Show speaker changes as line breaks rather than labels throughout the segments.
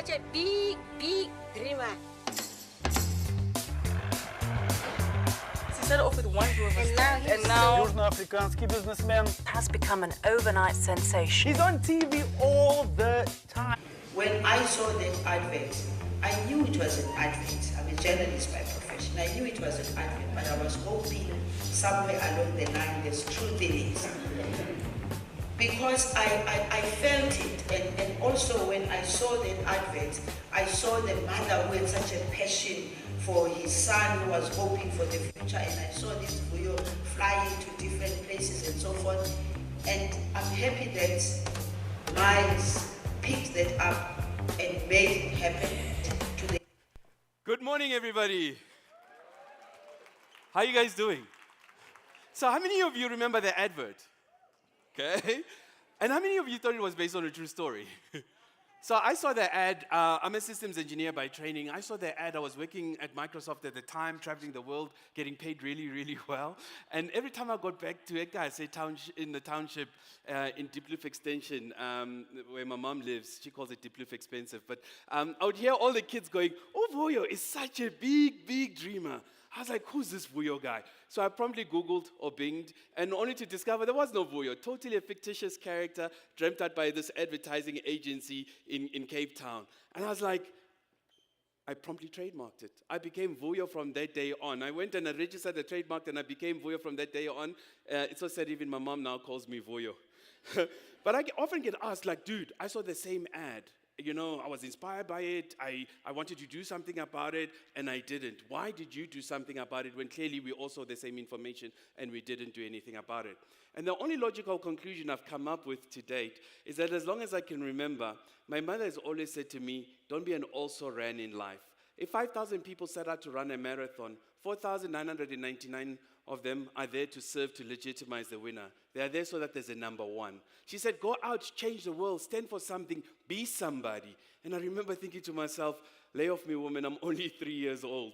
such a big, big dreamer.
He started off with one group
And now he's
and now
Южноафриканский businessman.
has become an overnight sensation.
He's on TV all the time.
When I saw that advert, I knew it was an advert. I'm a journalist by profession. I knew it was an advert, but I was hoping somewhere along the line there's truth in it. Because I felt it, and also when I saw that advert, I saw the mother who had such a passion for his son who was hoping for the future, and I saw this Vuyo flying to different places and so forth. And I'm happy that Miles picked that up and made it happen to the.
Good morning, everybody. How are you guys doing? So how many of you remember the advert? Okay. And how many of you thought it was based on a true story? So I saw the ad. I'm a systems engineer by training. I saw the ad. I was working at Microsoft at the time, traveling the world, getting paid really, really well. And every time I got back to Edgar, I say in the township in Diepkloof Extension, where my mom lives. She calls it Diepkloof Expensive. But I would hear all the kids going, "Oh, Vuyo is such a big, big dreamer." I was like, who's this Vuyo guy? So I promptly Googled or Binged, and only to discover there was no Vuyo. Totally a fictitious character dreamt out by this advertising agency in Cape Town. And I was like, I promptly trademarked it. I became Vuyo from that day on. I went and I registered the trademark, and I became Vuyo from that day on. It's so sad even my mom now calls me Vuyo. But I often get asked, like, dude, I saw the same ad. You know, I was inspired by it. I wanted to do something about it, and I didn't. Why did you do something about it when clearly we all saw the same information and we didn't do anything about it? And the only logical conclusion I've come up with to date is that as long as I can remember, my mother has always said to me, don't be an also-ran in life. If 5,000 people set out to run a marathon, 4,999 of them are there to serve to legitimize the winner. They are there so that there's a number one. She said, go out, change the world, stand for something, be somebody. And I remember thinking to myself, lay off me, woman, I'm only 3 years old.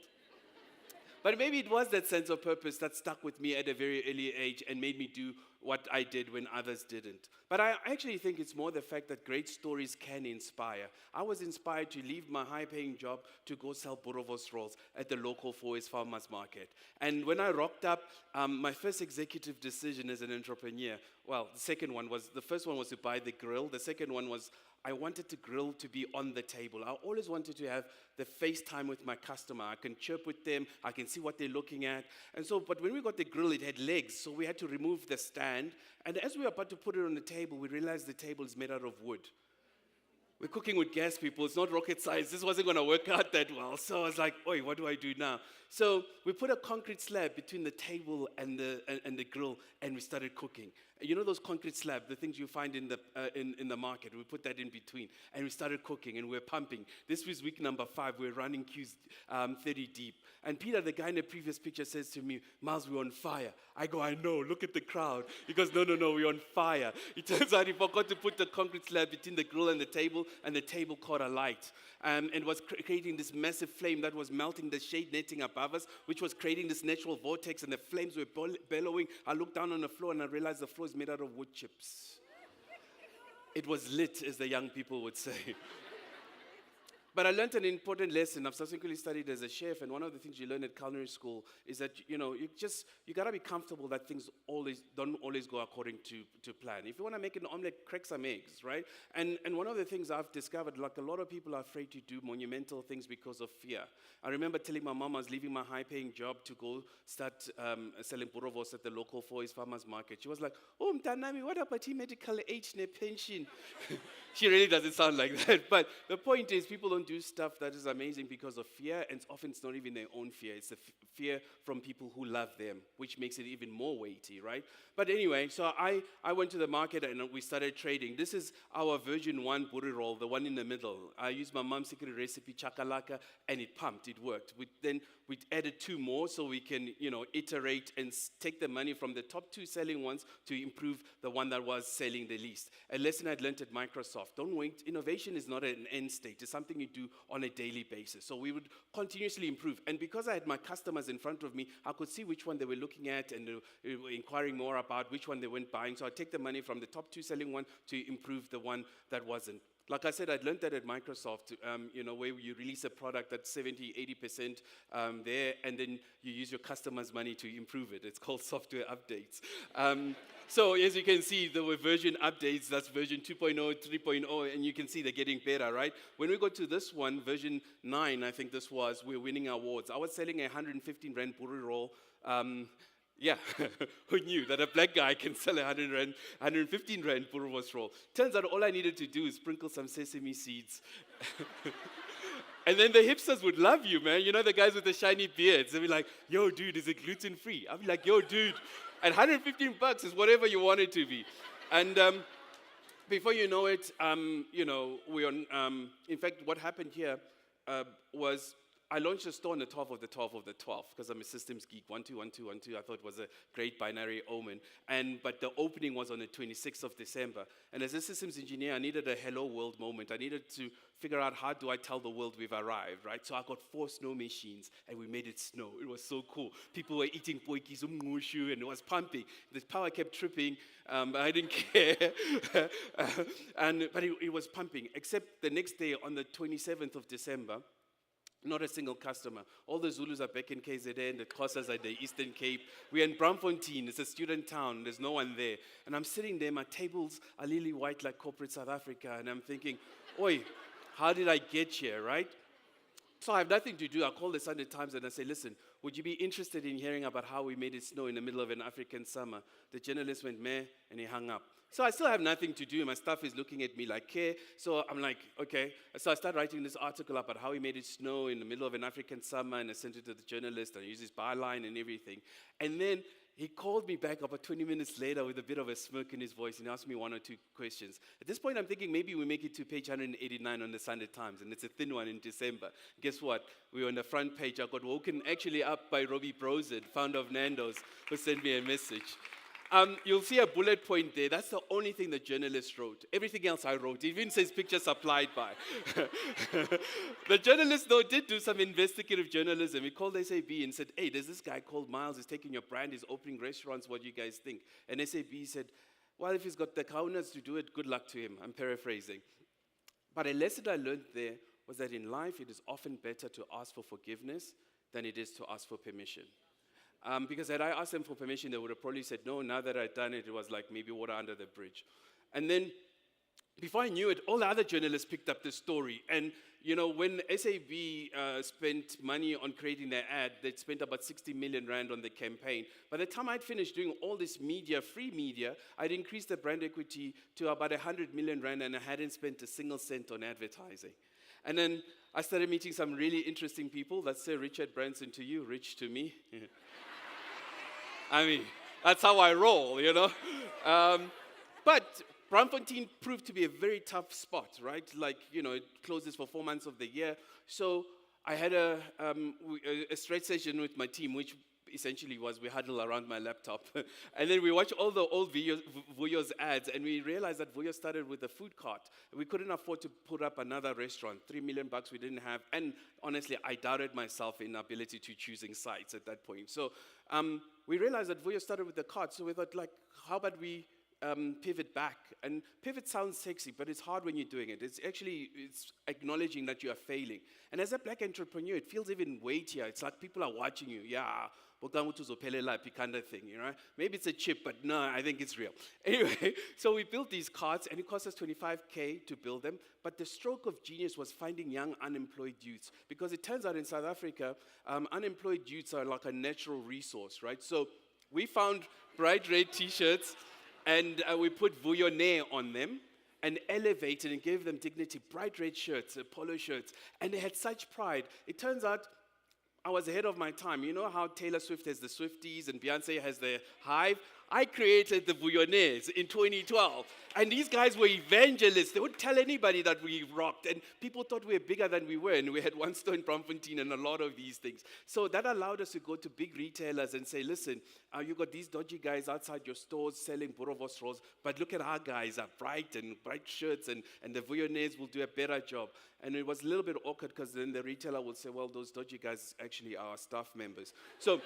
But maybe it was that sense of purpose that stuck with me at a very early age and made me do what I did when others didn't. But I actually think it's more the fact that great stories can inspire. I was inspired to leave my high-paying job to go sell boerewors rolls at the local Fourways Farmers Market. And when I rocked up, my first executive decision as an entrepreneur, well, the first one was to buy the grill. The second one was I wanted the grill to be on the table. I always wanted to have the FaceTime with my customer. I can chirp with them. I can see what they're looking at. And so, but when we got the grill, it had legs. So we had to remove the stand. And as we were about to put it on the table, we realized the table is made out of wood. We're cooking with gas, people. It's not rocket science. This wasn't going to work out that well. So I was like, oi, what do I do now? So we put a concrete slab between the table and the grill, and we started cooking. You know those concrete slabs, the things you find in the market? We put that in between, and we started cooking, and we're pumping. This was week number 5. We're running queues 30 deep. And Peter, the guy in the previous picture, says to me, Miles, we're on fire. I go, I know, look at the crowd. He goes, no, we're on fire. It turns out he forgot to put the concrete slab between the grill and the table caught alight. And was creating this massive flame that was melting the shade netting above us, which was creating this natural vortex, and the flames were bellowing. I looked down on the floor, and I realized the floor is made out of wood chips. It was lit, as the young people would say. But I learned an important lesson. I've subsequently studied as a chef, and one of the things you learn at culinary school is that, you gotta be comfortable that things don't always go according to plan. If you want to make an omelet, crack some eggs, right? And one of the things I've discovered, like a lot of people are afraid to do monumental things because of fear. I remember telling my mom I was leaving my high-paying job to go start selling boerewors at the local Fourways Farmers Market. She was like, oh, mtanami, what about medical age ne pension? She really doesn't sound like that. But the point is, people don't do stuff that is amazing because of fear, and often it's not even their own fear. It's the fear from people who love them, which makes it even more weighty, right? But anyway, so I went to the market and we started trading. This is our version 1 boerie roll, the one in the middle. I used my mom's secret recipe, chakalaka, and it pumped, it worked. We added 2 more so we can, iterate and take the money from the top 2 selling ones to improve the one that was selling the least. A lesson I'd learned at Microsoft. Don't wait. Innovation is not an end state. It's something you do on a daily basis. So we would continuously improve. And because I had my customers in front of me, I could see which one they were looking at and they were inquiring more about which one they weren't buying. So I'd take the money from the top 2 selling one to improve the one that wasn't. Like I said, I'd learned that at Microsoft, where you release a product that's 70, 80% there, and then you use your customers' money to improve it. It's called software updates. So as you can see, there were version updates. That's version 2.0, 3.0, and you can see they're getting better, right? When we got to this one, version 9, I think this was, we're winning awards. I was selling a 115 Rand Buru roll. Yeah, who knew that a black guy can sell 115 Rand Burwas roll? Turns out all I needed to do is sprinkle some sesame seeds. And then the hipsters would love you, man. You know, the guys with the shiny beards. They'd be like, yo, dude, is it gluten-free? I'd be like, yo, dude, and 115 bucks is whatever you want it to be. And before you know it, in fact, what happened here was I launched a store on the 12th of the 12th of the 12th because I'm a systems geek, 121212. I thought it was a great binary omen. But the opening was on the 26th of December. And as a systems engineer, I needed a hello world moment. I needed to figure out how do I tell the world we've arrived, right? So I got 4 snow machines and we made it snow. It was so cool. People were eating poikis, and it was pumping. The power kept tripping, but I didn't care. But it was pumping, except the next day on the 27th of December, not a single customer. All the Zulus are back in KZN, the Xhosas are at the Eastern Cape. We're in Braamfontein, it's a student town, there's no one there. And I'm sitting there, my tables are lily white like corporate South Africa, and I'm thinking, oi, how did I get here, right? So I have nothing to do. I call the Sunday Times and I say, listen, would you be interested in hearing about how we made it snow in the middle of an African summer? The journalist went, meh, and he hung up. So I still have nothing to do. My staff is looking at me like, care. So I'm like, okay. So I start writing this article about how we made it snow in the middle of an African summer, and I sent it to the journalist, and I used his byline and everything. And then he called me back about 20 minutes later with a bit of a smirk in his voice, and he asked me 1 or 2 questions. At this point, I'm thinking maybe we make it to page 189 on the Sunday Times, and it's a thin one in December. Guess what? We were on the front page. I got woken actually up by Robbie Brozid, founder of Nando's, who sent me a message. You'll see a bullet point there. That's the only thing the journalist wrote. Everything else I wrote. It even says picture supplied by. The journalist, though, did do some investigative journalism. He called SAB and said, hey, there's this guy called Miles. He's taking your brand. He's opening restaurants. What do you guys think? And SAB said, well, if he's got the kaunas to do it, good luck to him. I'm paraphrasing. But a lesson I learned there was that in life, it is often better to ask for forgiveness than it is to ask for permission. Because had I asked them for permission, they would have probably said no. Now that I'd done it, it was like maybe water under the bridge. And then, before I knew it, all the other journalists picked up the story. And, when SAB spent money on creating their ad, they'd spent about 60 million Rand on the campaign. By the time I'd finished doing all this media, free media, I'd increased the brand equity to about 100 million Rand, and I hadn't spent a single cent on advertising. And then I started meeting some really interesting people. Let's say Richard Branson to you, Rich to me. I mean, that's how I roll, But Braamfontein proved to be a very tough spot, right? Like, it closes for 4 months of the year. So I had a straight session with my team, which essentially was we huddle around my laptop. And then we watch all the old Vuyo's ads, and we realized that Vuyo started with a food cart. We couldn't afford to put up another restaurant. 3 million bucks we didn't have. And honestly, I doubted myself in ability to choosing sites at that point. So we realized that Vuyo started with the cart. So we thought, how about we pivot back? And pivot sounds sexy, but it's hard when you're doing it. It's acknowledging that you are failing. And as a black entrepreneur, it feels even weightier. It's like people are watching you. Yeah, kind of thing, Maybe it's a chip, but no, I think it's real. Anyway, so we built these carts, and it cost us 25K to build them. But the stroke of genius was finding young unemployed youths, because it turns out in South Africa, unemployed youths are like a natural resource, right? So we found bright red T-shirts, and we put Vuyo on them, and elevated and gave them dignity. Bright red shirts, polo shirts, and they had such pride. It turns out I was ahead of my time. You know how Taylor Swift has the Swifties and Beyonce has the Hive? I created the Vuyonnaires in 2012. And these guys were evangelists. They would tell anybody that we rocked. And people thought we were bigger than we were. And we had one store in Braamfontein and a lot of these things. So that allowed us to go to big retailers and say, listen, you got these dodgy guys outside your stores selling Borovos rolls, but look at our guys are bright shirts, and the Vuyonnaires will do a better job. And it was a little bit awkward because then the retailer would say, well, those dodgy guys actually are our staff members. So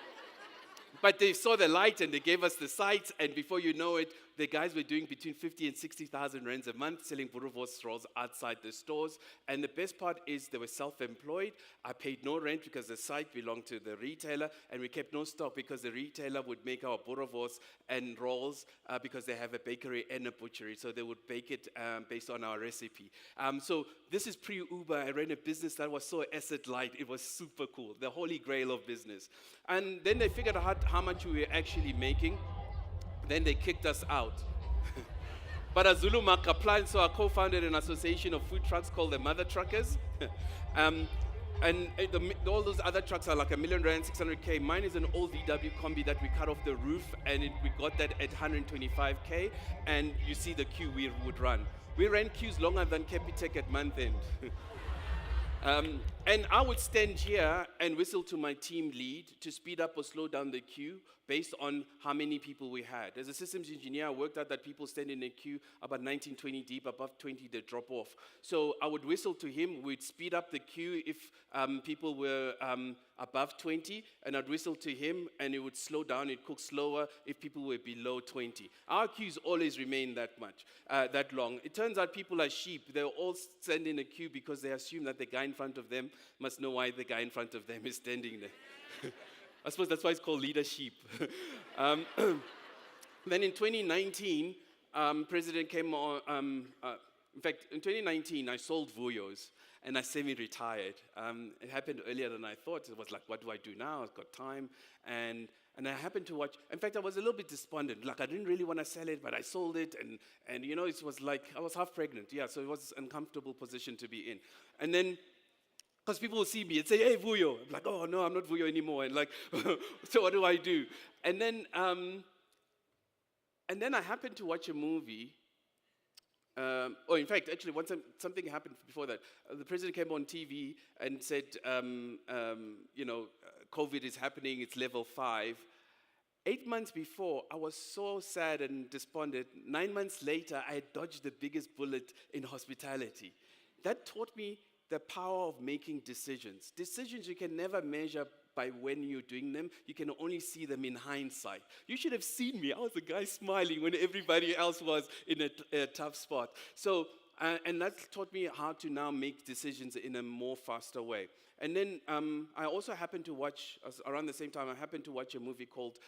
But they saw the light and they gave us the sites, and before you know it, the guys were doing between 50 and 60,000 rands a month selling boerewors rolls outside the stores. And the best part is they were self-employed. I paid no rent because the site belonged to the retailer, and we kept no stock because the retailer would make our boerewors and rolls because they have a bakery and a butchery, so they would bake it based on our recipe. So this is pre-Uber. I ran a business that was so asset light. It was super cool, the holy grail of business. And then they figured out how much we were actually making. Then they kicked us out. But as Zulu Makaplan, so I co-founded an association of food trucks called the Mother Truckers. And all those other trucks are like R1,000,000, 600K. Mine is an old VW Combi that we cut off the roof, and we got that at 125K. And you see the queue we would run. We ran queues longer than Capitec at month end. And I would stand here and whistle to my team lead to speed up or slow down the queue based on how many people we had. As a systems engineer, I worked out that people stand in a queue about 19, 20 deep, above 20, they drop off. So I would whistle to him, we'd speed up the queue if people were above 20, and I'd whistle to him, and it would slow down, it'd cook slower if people were below 20. Our queues always remain that long. It turns out people are sheep. They all stand in a queue because they assume that the guy in front of them must know why the guy in front of them is standing there. I suppose that's why it's called leadership. Then in 2019, President came on, in fact, in 2019, I sold Vuyo's, and I semi-retired. It happened earlier than I thought. It was like, what do I do now? I've got time. And I happened to watch, in fact, I was a little bit despondent. Like, I didn't really want to sell it, but I sold it. And you know, it was like, I was half pregnant. Yeah, so it was an uncomfortable position to be in. And then, because people will see me and say, hey, Vuyo. I'm like, oh, no, I'm not Vuyo anymore. And like, so what do I do? And then I happened to watch a movie. In fact, actually, something happened before that. The president came on TV and said, you know, COVID is happening, it's level 5. 8 months before, I was so sad and despondent. 9 months later, I had dodged the biggest bullet in hospitality. That taught me the power of making decisions. Decisions you can never measure by when you're doing them. You can only see them in hindsight. You should have seen me. I was the guy smiling when everybody else was in a tough spot. So, and that taught me how to now make decisions in a more faster way. And then I also happened to watch, around the same time, I happened to watch a movie called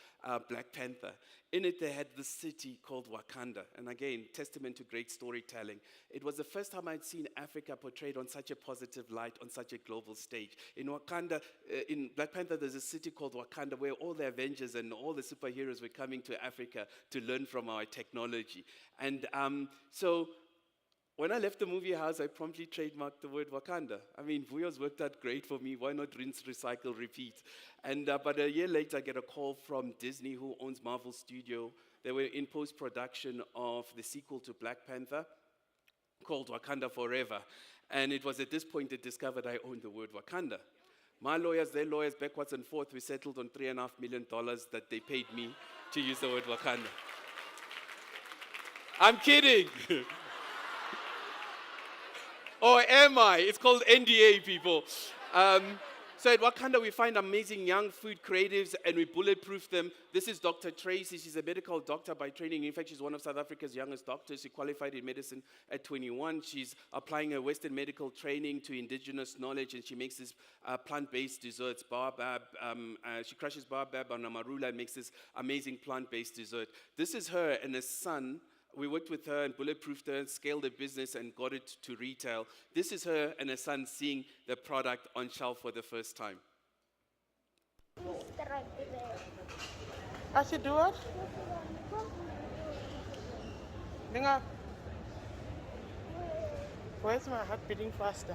Black Panther. In it, they had this city called Wakanda. And again, testament to great storytelling. It was the first time I'd seen Africa portrayed on such a positive light, on such a global stage. In Wakanda, in Black Panther, there's a city called Wakanda where all the Avengers and all the superheroes were coming to Africa to learn from our technology. And so when I left the movie house, I promptly trademarked the word Wakanda. I mean, Vuyo's worked out great for me. Why not rinse, recycle, repeat? And but a year later, I get a call from Disney, who owns Marvel Studio. They were in post-production of the sequel to Black Panther called Wakanda Forever. And it was at this point they discovered I owned the word Wakanda. My lawyers, their lawyers, backwards and forth, we settled on $3.5 million that they paid me to use the word Wakanda. I'm kidding. Or am I? It's called NDA, people. So at Wakanda, we find amazing young food creatives, and we bulletproof them. This is Dr. Tracy. She's a medical doctor by training. In fact, she's one of South Africa's youngest doctors. She qualified in medicine at 21. She's applying her Western medical training to indigenous knowledge, and she makes these plant-based desserts. Baobab. She crushes baobab on a marula and makes this amazing plant-based dessert. This is her and her son. We worked with her and bulletproofed her and scaled the business and got it to retail. This is her and her son seeing the product on shelf for the first time.
I should do it? Ninga. Why is my heart beating faster?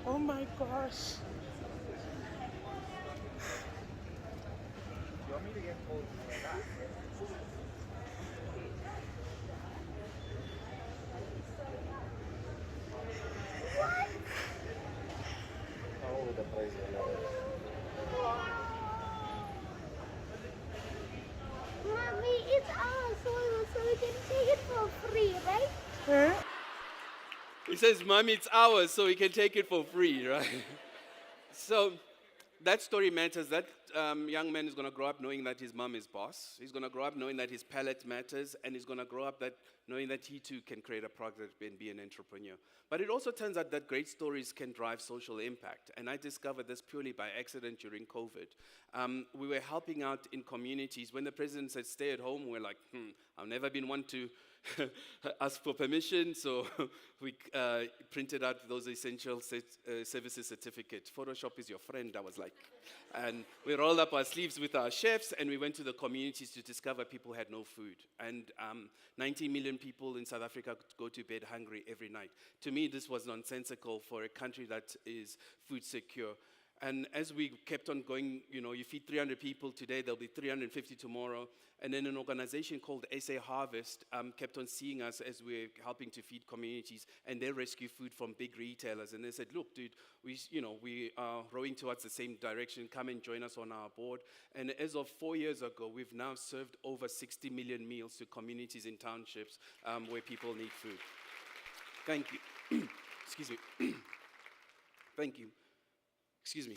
Oh my gosh.
You want me to get cold like that? How would the price be?
Mommy, it's ours, so we can take it for free, right?
Eh?
You says, Mommy, it's ours, so we can take it for free, right? So that story matters. That young man is going to grow up knowing that his mom is boss. He's going to grow up knowing that his palate matters, and he's going to grow up knowing that he too can create a product and be an entrepreneur. But it also turns out that great stories can drive social impact, and I discovered this purely by accident during COVID. We were helping out in communities. When the president said stay at home, we're like, I've never been one to ask for permission, so we printed out those essential services certificate. Photoshop is your friend, I was like. And we rolled up our sleeves with our chefs, and we went to the communities to discover people had no food. And 90 million people in South Africa go to bed hungry every night. To me, this was nonsensical for a country that is food secure. And as we kept on going, you feed 300 people today, there'll be 350 tomorrow. And then an organization called SA Harvest kept on seeing us as we're helping to feed communities, and they rescue food from big retailers. And they said, look, dude, we are rowing towards the same direction. Come and join us on our board. And as of 4 years ago, we've now served over 60 million meals to communities in townships where people need food. Thank you. Excuse me. Thank you. Excuse me.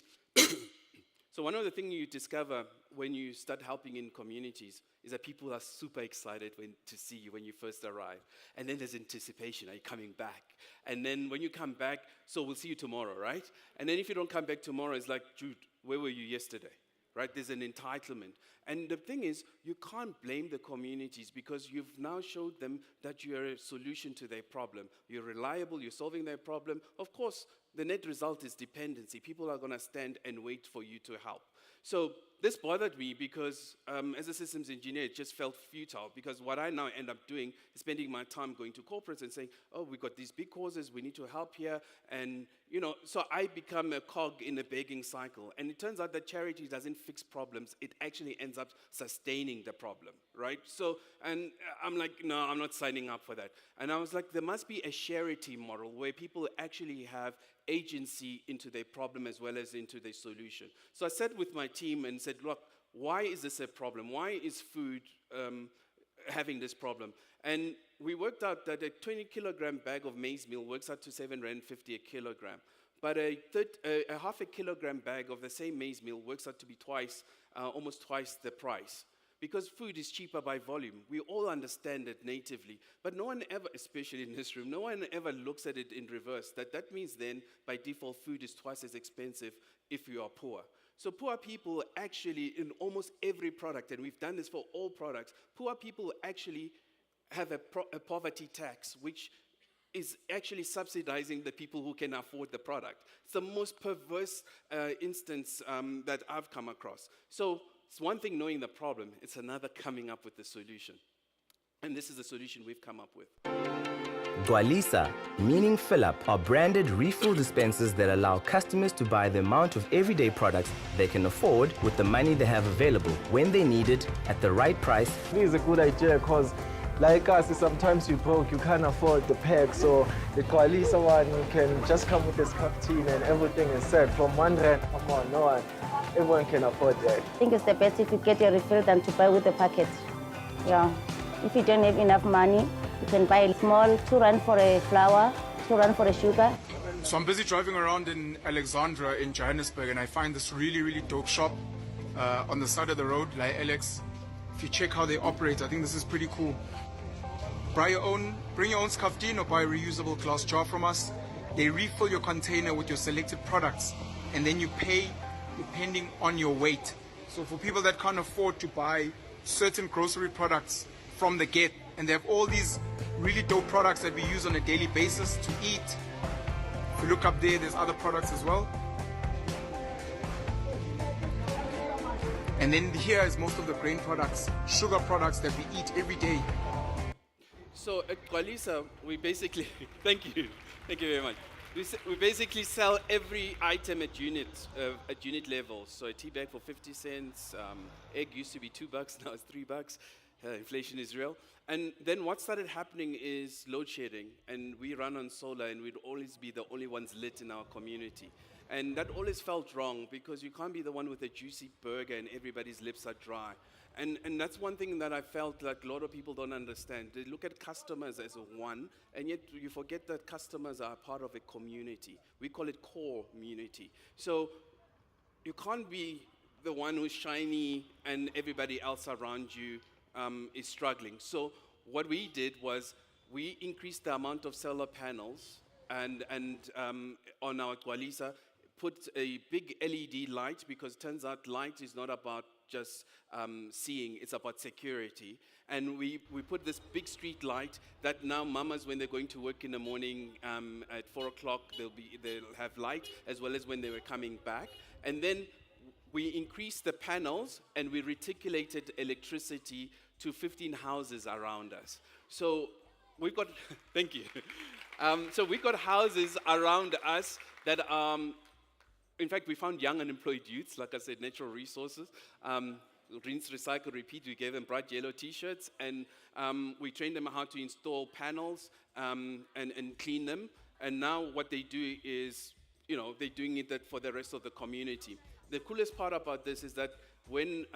So one of the things you discover when you start helping in communities is that people are super excited to see you when you first arrive. And then there's anticipation. Are you coming back? And then when you come back, so we'll see you tomorrow, right? And then if you don't come back tomorrow, it's like, Jude, where were you yesterday? Right? There's an entitlement. And the thing is, you can't blame the communities because you've now showed them that you're a solution to their problem. You're reliable, you're solving their problem. Of course, the net result is dependency. People are going to stand and wait for you to help. So this bothered me because as a systems engineer, it just felt futile because what I now end up doing is spending my time going to corporates and saying, oh, we've got these big causes, we need to help here. And, so I become a cog in a begging cycle. And it turns out that charity doesn't fix problems. It actually ends up sustaining the problem, right? So, and I'm like, no, I'm not signing up for that. And I was like, there must be a charity model where people actually have agency into their problem as well as into their solution. So I sat with my team and said, look, why is this a problem? Why is food having this problem? And we worked out that a 20-kilogram bag of maize meal works out to 7.50 Rand a kilogram. But a half a kilogram bag of the same maize meal works out to be almost twice the price. Because food is cheaper by volume. We all understand it natively. But no one ever, especially in this room, no one ever looks at it in reverse. That means then, by default, food is twice as expensive if you are poor. So poor people actually, in almost every product, and we've done this for all products, poor people actually have a poverty tax, which is actually subsidizing the people who can afford the product. It's the most perverse instance that I've come across. So it's one thing knowing the problem, it's another coming up with the solution. And this is the solution we've come up with.
Dwalisa, meaning fill up, are branded refill dispensers that allow customers to buy the amount of everyday products they can afford with the money they have available when they need it at the right price.
I think it's a good idea because like us, sometimes you broke, you can't afford the pack, so the Dwalisa one, you can just come with this canteen and everything is set from 1 Rand. Come on, no one. Everyone can afford that.
I think it's the best if you get a refill than to buy with the packet. Yeah. If you don't have enough money, you can buy a small 2 Rand for a flour, 2 Rand for a sugar.
So I'm busy driving around in Alexandra in Johannesburg, and I find this really, really dope shop on the side of the road, like Alex. If you check how they operate, I think this is pretty cool. Bring your own skaftin or buy a reusable glass jar from us. They refill your container with your selected products, and then you pay depending on your weight. So for people that can't afford to buy certain grocery products from the get, and they have all these really dope products that we use on a daily basis to eat. If you look up there, there's other products as well. And then here is most of the grain products, sugar products that we eat every day.
So at Dwalisa, we basically, thank you very much. We basically sell every item at unit level. So a tea bag for 50 cents, egg used to be $2, now it's $3. Inflation is real. And then what started happening is load shedding, and we run on solar, and we'd always be the only ones lit in our community. And that always felt wrong, because you can't be the one with a juicy burger and everybody's lips are dry. And that's one thing that I felt like a lot of people don't understand. They look at customers as a one, and yet you forget that customers are part of a community. We call it core community. So you can't be the one who's shiny and everybody else around you is struggling. So what we did was we increased the amount of solar panels and on our Gwalisa, put a big LED light, because it turns out light is not about just seeing, it's about security. And we put this big street light that now mamas, when they're going to work in the morning at 4 o'clock, they'll have light, as well as when they were coming back. And then we increased the panels, and we reticulated electricity to 15 houses around us. So we've got, thank you. So we've got houses around us that in fact, we found young unemployed youths, like I said, natural resources. Rinse, recycle, repeat. We gave them bright yellow T-shirts, and we trained them how to install panels and clean them. And now what they do is, they're doing it for the rest of the community. The coolest part about this is that when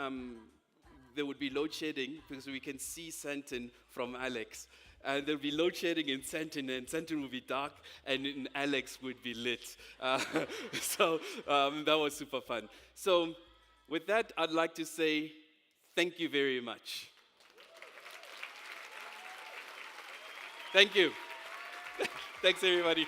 there would be load shedding, because we can see Santon from Alex, there'll be load shedding in Santon, and Santon will be dark, and in Alex would be lit. So that was super fun. So with that, I'd like to say thank you very much. Thank you. Thanks, everybody.